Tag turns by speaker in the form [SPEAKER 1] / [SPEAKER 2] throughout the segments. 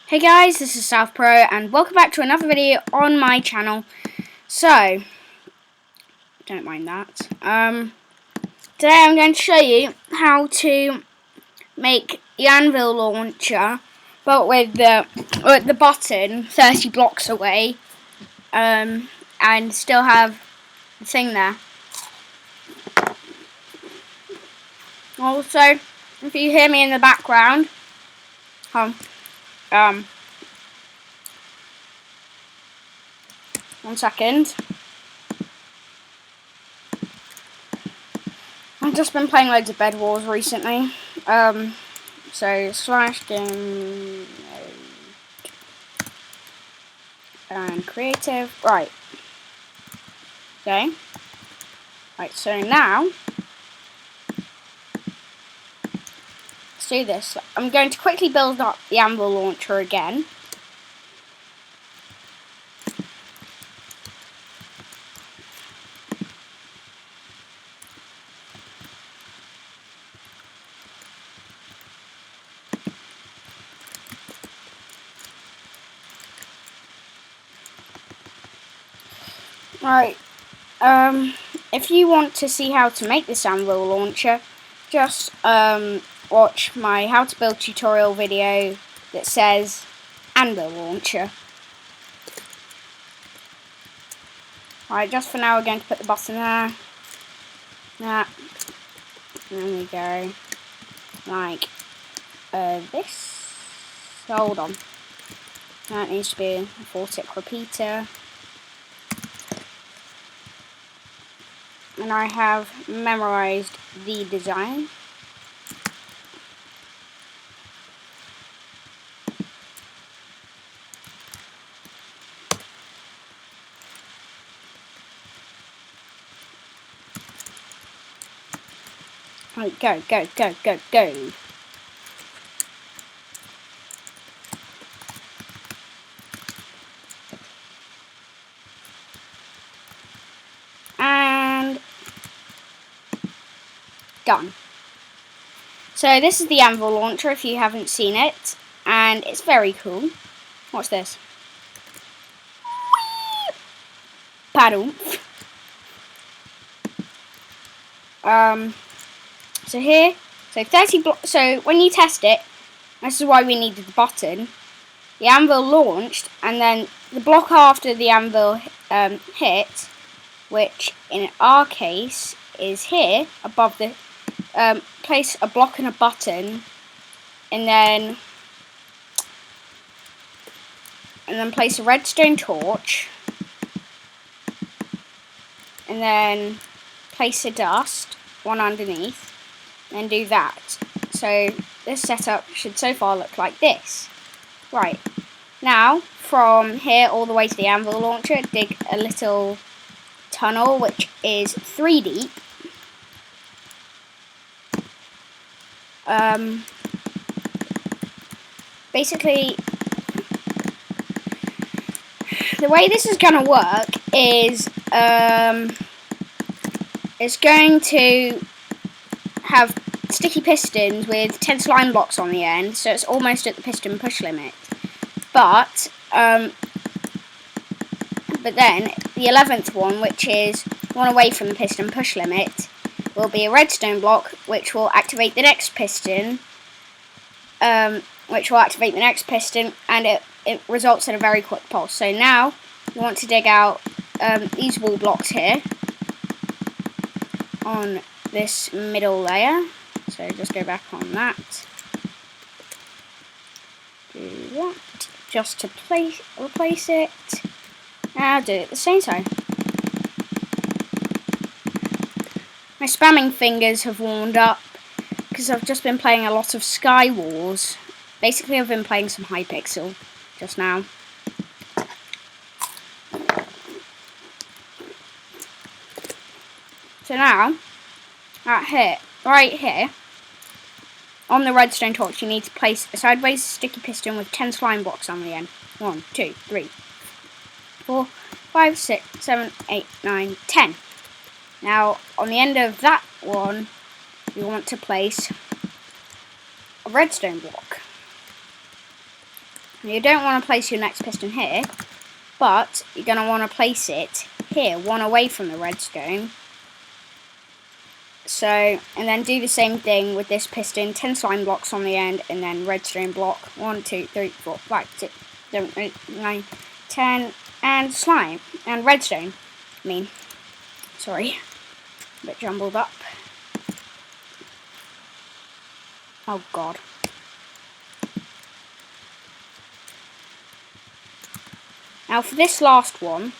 [SPEAKER 1] Hey guys, this is South Pro and welcome back to another video on my channel. So, don't mind that. Today I'm going to show you how to make the Anvil Launcher, but with the button 30 blocks away, and still have the thing there. Also, if you hear me in the background, one second. I've just been playing loads of Bed Wars recently. So slash game and creative. Right. Okay. Right, so now let's do this. I'm going to quickly build up the Anvil Launcher again. Right, if you want to see how to make this Anvil Launcher, just watch my how to build tutorial video that says Anvil Launcher. Right, just for now we're going to put the button there. There we go. Like this. Hold on. That needs to be a 4-tick repeater. And I have memorized the design. Right, go, go, go, go, go. And done. So this is the Anvil Launcher if you haven't seen it, and it's very cool. Watch this. Paddle. So here, so 30 blocks. So when you test it, this is why we needed the button. The anvil launched, and then the block after the anvil hit, which in our case is here above the. Place a block and a button, and then place a redstone torch, and then place a dust one underneath, and do that. So this setup should so far look like this. Right, now from here all the way to the Anvil Launcher, dig a little tunnel which is 3 deep. Basically, the way this is going to work is it's going to have sticky pistons with 10 slime blocks on the end, so it's almost at the piston push limit. But then the 11th one, which is one away from the piston push limit, will be a redstone block, which will activate the next piston, and it results in a very quick pulse. So now you want to dig out these wall blocks here on this middle layer. So just go back on that. Do that just to replace it. Now do it the same time. My spamming fingers have warmed up because I've just been playing a lot of Sky Wars. Basically, I've been playing some Hypixel just now. So now, right here, on the redstone torch, you need to place a sideways sticky piston with 10 slime blocks on the end. 1, 2, 3, 4, 5, 6, 7, 8, 9, 10. Now, on the end of that one, you want to place a redstone block. You don't want to place your next piston here, but you're going to want to place it here, one away from the redstone. So, and then do the same thing with this piston, 10 slime blocks on the end, and then redstone block, 1, 2, 3, 4, 5, 6, 7, 8, 9, 10, and slime, and redstone. Sorry, a bit jumbled up. Oh god. Now for this last one,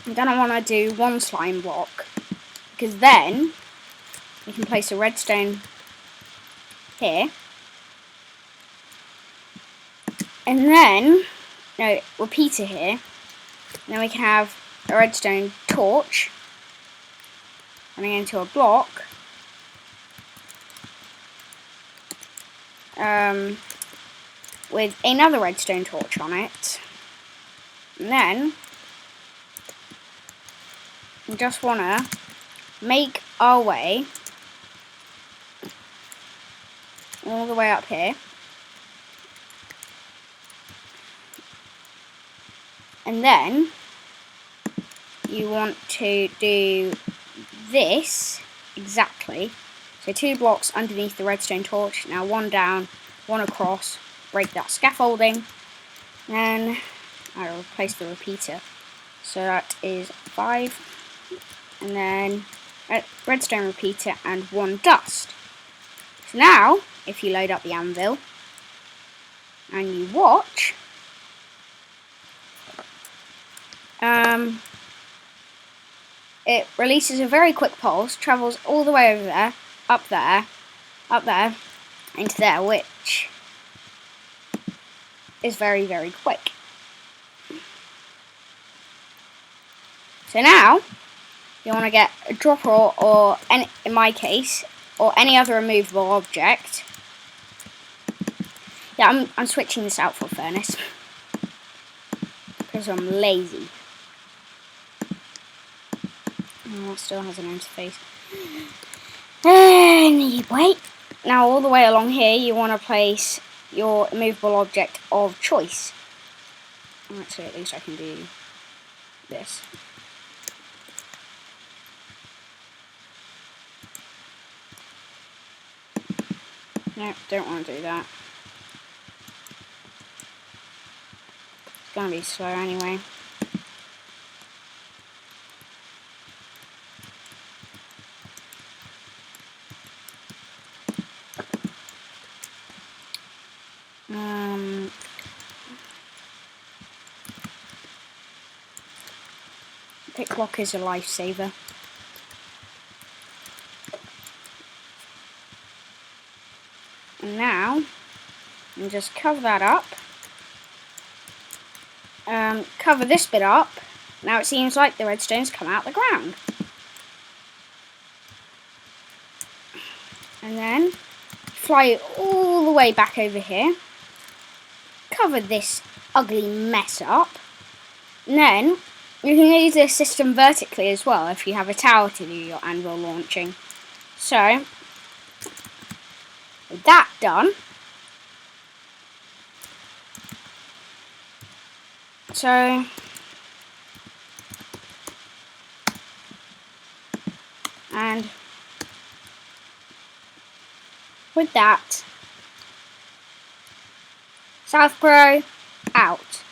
[SPEAKER 1] I'm going to want to do 1 slime block, because then we can place a redstone here, and then repeater here, and then we can have a redstone torch running into a block, with another redstone torch on it, and then we just want to make our way all the way up here, and then you want to do this exactly. So 2 blocks underneath the redstone torch. Now 1 down, 1 across. Break that scaffolding. Then I'll replace the repeater. So that is 5. And then redstone repeater and 1 dust. So now, if you load up the anvil and you watch, it releases a very quick pulse, travels all the way over there, up there, into there, which is very, very quick. So now, you want to get a dropper or any, in my case, or any other removable object. Yeah, I'm switching this out for a furnace because I'm lazy. Oh, it still has an interface. Anyway, now all the way along here, you want to place your immovable object of choice. Actually, at least I can do this. No, don't want to do that. It's going to be slow anyway. Picklock is a lifesaver. And now, and just cover that up. Cover this bit up. Now it seems like the redstone's come out the ground. And then fly it all the way back over here. Cover this ugly mess up. And then you can use this system vertically as well if you have a tower to do your anvil launching. So, with that done, and with that, South Pro out.